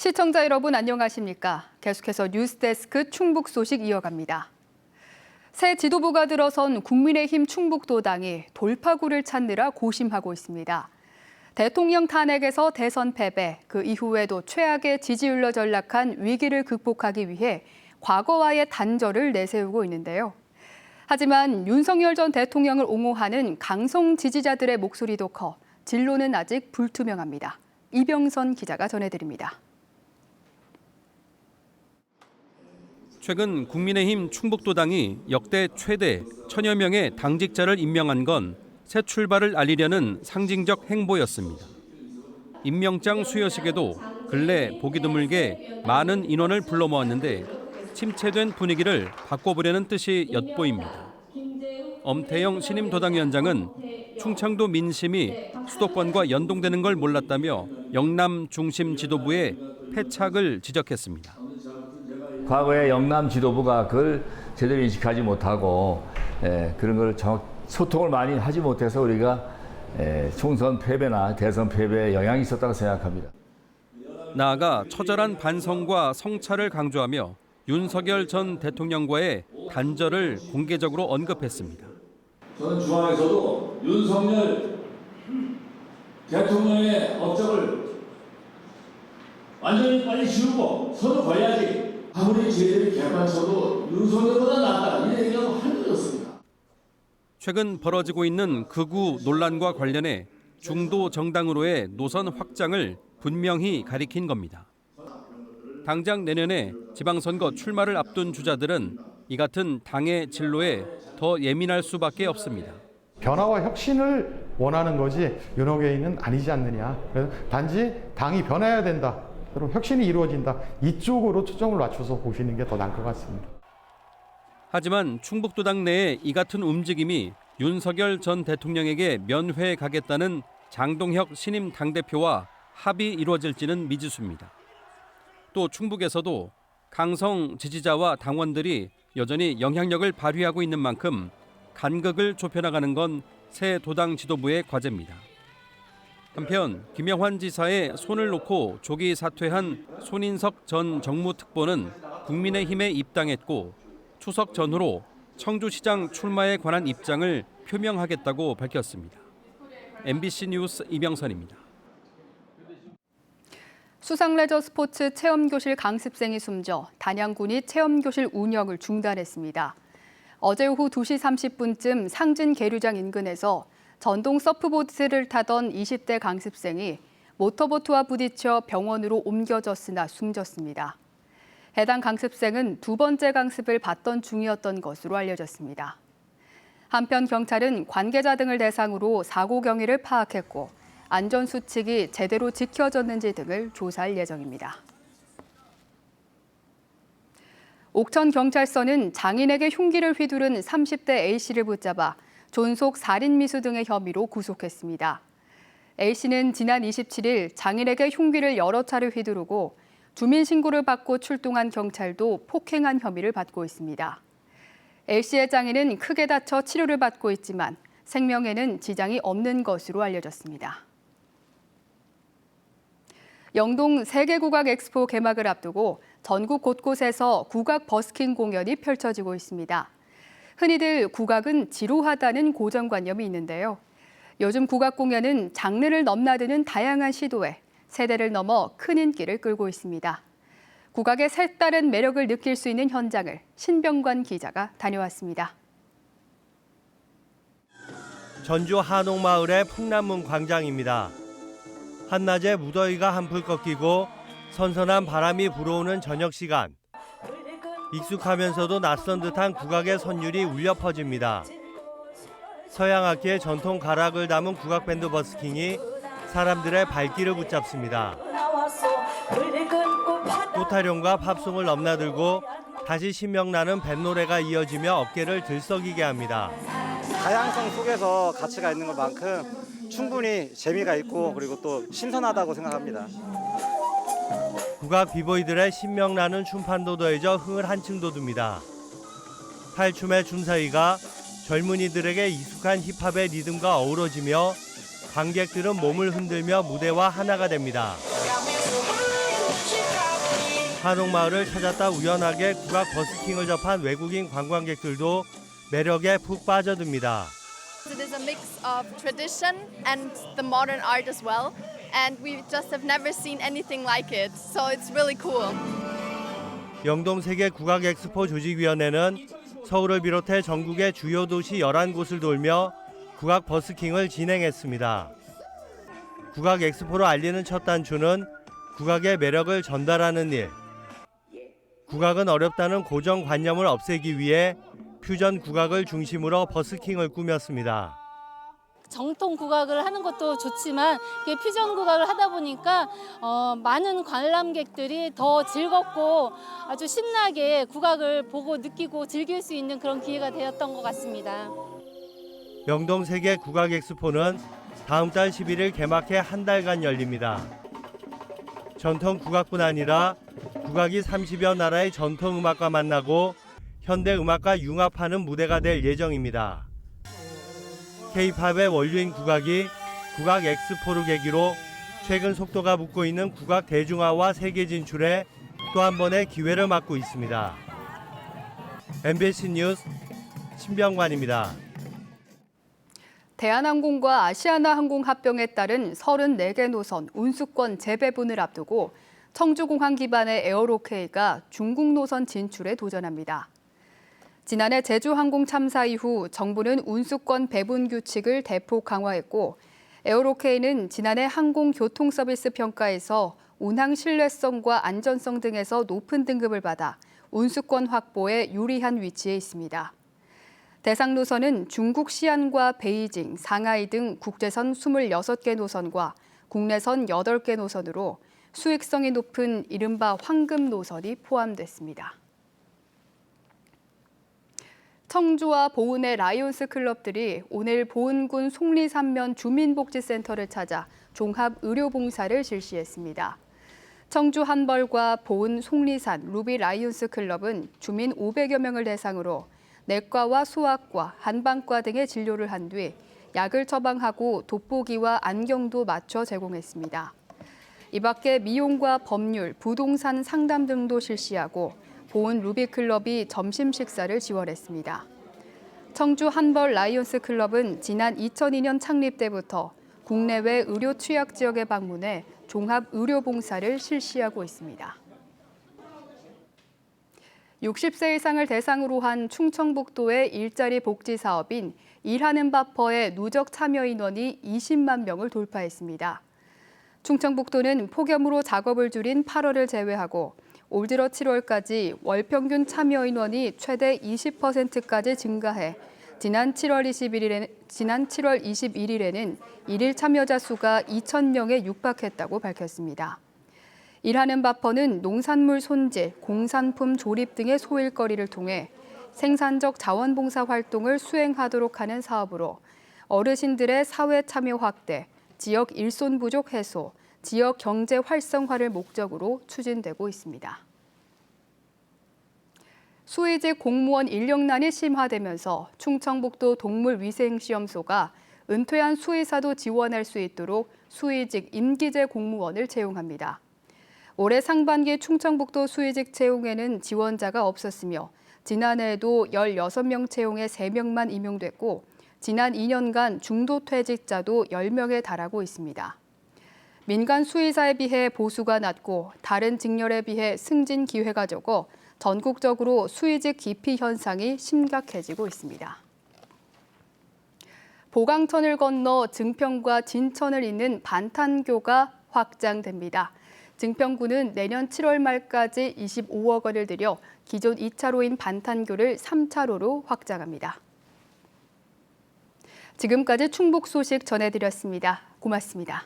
시청자 여러분 안녕하십니까? 계속해서 뉴스데스크 충북 소식 이어갑니다. 새 지도부가 들어선 국민의힘 충북도당이 돌파구를 찾느라 고심하고 있습니다. 대통령 탄핵에서 대선 패배, 그 이후에도 최악의 지지율로 전락한 위기를 극복하기 위해 과거와의 단절을 내세우고 있는데요. 하지만 윤석열 전 대통령을 옹호하는 강성 지지자들의 목소리도 커 진로는 아직 불투명합니다. 이병선 기자가 전해드립니다. 최근 국민의힘 충북도당이 역대 최대 1000여 명의 당직자를 임명한 건 새 출발을 알리려는 상징적 행보였습니다. 임명장 수여식에도 근래 보기 드물게 많은 인원을 불러 모았는데 침체된 분위기를 바꿔보려는 뜻이 엿보입니다. 엄태영 신임 도당위원장은 충청도 민심이 수도권과 연동되는 걸 몰랐다며 영남 중심 지도부의 패착을 지적했습니다. 과거에 영남 지도부가 그걸 제대로 인식하지 못하고 그런 걸 소통을 많이 하지 못해서 우리가 총선 패배나 대선 패배에 영향이 있었다고 생각합니다. 나아가 처절한 반성과 성찰을 강조하며 윤석열 전 대통령과의 단절을 공개적으로 언급했습니다. 저는 중앙에서도 윤석열 대통령의 업적을 완전히 빨리 지우고 손을 거야지. 아무리 저희들이 개판쳐도 윤석열보다 낫다. 이런 얘기가 한도였습니다. 최근 벌어지고 있는 극우 논란과 관련해 중도 정당으로의 노선 확장을 분명히 가리킨 겁니다. 당장 내년에 지방선거 출마를 앞둔 주자들은 이 같은 당의 진로에 더 예민할 수밖에 없습니다. 변화와 혁신을 원하는 거지 윤호개인은 아니지 않느냐. 그래서 단지 당이 변해야 된다. 그리고 혁신이 이루어진다. 이쪽으로 초점을 맞춰서 보시는 게 더 나을 것 같습니다. 하지만 충북도당 내에 이 같은 움직임이 윤석열 전 대통령에게 면회 가겠다는 장동혁 신임 당대표와 합의 이루어질지는 미지수입니다. 또 충북에서도 강성 지지자와 당원들이 여전히 영향력을 발휘하고 있는 만큼 간극을 좁혀나가는 건 새 도당 지도부의 과제입니다. 한편 김영환 지사의 손을 놓고 조기 사퇴한 손인석 전 정무특보는 국민의힘에 입당했고 추석 전후로 청주시장 출마에 관한 입장을 표명하겠다고 밝혔습니다. MBC 뉴스 이병선입니다. 수상레저 스포츠 체험교실 강습생이 숨져 단양군이 체험교실 운영을 중단했습니다. 어제 오후 2시 30분쯤 상진 계류장 인근에서 전동 서프보드를 타던 20대 강습생이 모터보트와 부딪혀 병원으로 옮겨졌으나 숨졌습니다. 해당 강습생은 두 번째 강습을 받던 중이었던 것으로 알려졌습니다. 한편 경찰은 관계자 등을 대상으로 사고 경위를 파악했고 안전수칙이 제대로 지켜졌는지 등을 조사할 예정입니다. 옥천경찰서는 장인에게 흉기를 휘두른 30대 A씨를 붙잡아 존속 살인미수 등의 혐의로 구속했습니다. A씨는 지난 27일 장인에게 흉기를 여러 차례 휘두르고 주민신고를 받고 출동한 경찰도 폭행한 혐의를 받고 있습니다. A씨의 장인은 크게 다쳐 치료를 받고 있지만 생명에는 지장이 없는 것으로 알려졌습니다. 영동 세계국악 엑스포 개막을 앞두고 전국 곳곳에서 국악 버스킹 공연이 펼쳐지고 있습니다. 흔히들 국악은 지루하다는 고정관념이 있는데요. 요즘 국악 공연은 장르를 넘나드는 다양한 시도에 세대를 넘어 큰 인기를 끌고 있습니다. 국악의 색다른 매력을 느낄 수 있는 현장을 신병관 기자가 다녀왔습니다. 전주 한옥마을의 풍남문 광장입니다. 한낮에 무더위가 한풀 꺾이고 선선한 바람이 불어오는 저녁 시간. 익숙하면서도 낯선 듯한 국악의 선율이 울려 퍼집니다. 서양악기의 전통 가락을 담은 국악밴드 버스킹이 사람들의 발길을 붙잡습니다. 꽃타령과 팝송을 넘나들고 다시 신명나는 뱃노래가 이어지며 어깨를 들썩이게 합니다. 다양성 속에서 가치가 있는 것만큼 충분히 재미가 있고 그리고 또 신선하다고 생각합니다. 국악 비보이들의 신명나는 춤판도 더해져 흥을 한층 돋웁니다. 탈춤의 춤사위가 젊은이들에게 익숙한 힙합의 리듬과 어우러지며 관객들은 몸을 흔들며 무대와 하나가 됩니다. 한옥마을을 찾았다 우연하게 국악 버스킹을 접한 외국인 관광객들도 매력에 푹 빠져듭니다. It is a mix of tradition and the modern art as well, and we just have never seen anything like it, so it's really cool. 영동 세계 국악 엑스포 조직위원회는 서울을 비롯해 전국의 주요 도시 11곳을 돌며 국악 버스킹을 진행했습니다. 국악 엑스포로 알리는 첫 단추는 국악의 매력을 전달하는 일. 국악은 어렵다는 고정관념을 없애기 위해 퓨전 국악을 중심으로 버스킹을 꾸몄습니다. 정통 국악을 하는 것도 좋지만 이게 퓨전 국악을 하다 보니까 많은 관람객들이 더 즐겁고 아주 신나게 국악을 보고 느끼고 즐길 수 있는 그런 기회가 되었던 것 같습니다. 영동 세계 국악 엑스포는 다음 달 11일 개막해 한 달간 열립니다. 전통 국악뿐 아니라 국악이 30여 나라의 전통 음악과 만나고 현대 음악과 융합하는 무대가 될 예정입니다. K-팝의 원류인 국악이 국악 엑스포를 계기로 최근 속도가 붙고 있는 국악 대중화와 세계 진출에 또 한 번의 기회를 맞고 있습니다. MBC 뉴스 신병관입니다. 대한항공과 아시아나항공 합병에 따른 34개 노선 운수권 재배분을 앞두고 청주공항 기반의 에어로케이가 중국 노선 진출에 도전합니다. 지난해 제주항공 참사 이후 정부는 운수권 배분 규칙을 대폭 강화했고 에어로케이는 지난해 항공교통서비스 평가에서 운항 신뢰성과 안전성 등에서 높은 등급을 받아 운수권 확보에 유리한 위치에 있습니다. 대상 노선은 중국 시안과 베이징, 상하이 등 국제선 26개 노선과 국내선 8개 노선으로 수익성이 높은 이른바 황금 노선이 포함됐습니다. 청주와 보은의 라이온스 클럽들이 오늘 보은군 속리산면 주민복지센터를 찾아 종합의료봉사를 실시했습니다. 청주 한벌과 보은 속리산 루비 라이온스 클럽은 주민 500여 명을 대상으로 내과와 소아과, 한방과 등의 진료를 한 뒤 약을 처방하고 돋보기와 안경도 맞춰 제공했습니다. 이 밖에 미용과 법률, 부동산 상담 등도 실시하고 보은 루비클럽이 점심 식사를 지원했습니다. 청주 한벌 라이온스 클럽은 지난 2002년 창립 때부터 국내외 의료 취약 지역에 방문해 종합 의료 봉사를 실시하고 있습니다. 60세 이상을 대상으로 한 충청북도의 일자리 복지 사업인 일하는 바퍼의 누적 참여 인원이 20만 명을 돌파했습니다. 충청북도는 폭염으로 작업을 줄인 8월을 제외하고 올 들어 7월까지 월 평균 참여 인원이 최대 20%까지 증가해 지난 7월 21일에는 일일 참여자 수가 2,000명에 육박했다고 밝혔습니다. 일하는 바퍼는 농산물 손질, 공산품 조립 등의 소일거리를 통해 생산적 자원봉사 활동을 수행하도록 하는 사업으로 어르신들의 사회 참여 확대, 지역 일손 부족 해소, 지역 경제 활성화를 목적으로 추진되고 있습니다. 수의직 공무원 인력난이 심화되면서 충청북도 동물위생시험소가 은퇴한 수의사도 지원할 수 있도록 수의직 임기제 공무원을 채용합니다. 올해 상반기 충청북도 수의직 채용에는 지원자가 없었으며 지난해에도 16명 채용에 3명만 임용됐고 지난 2년간 중도퇴직자도 10명에 달하고 있습니다. 민간 수의사에 비해 보수가 낮고 다른 직렬에 비해 승진 기회가 적어 전국적으로 수의직 기피 현상이 심각해지고 있습니다. 보강천을 건너 증평과 진천을 잇는 반탄교가 확장됩니다. 증평구는 내년 7월 말까지 25억 원을 들여 기존 2차로인 반탄교를 3차로로 확장합니다. 지금까지 충북 소식 전해드렸습니다. 고맙습니다.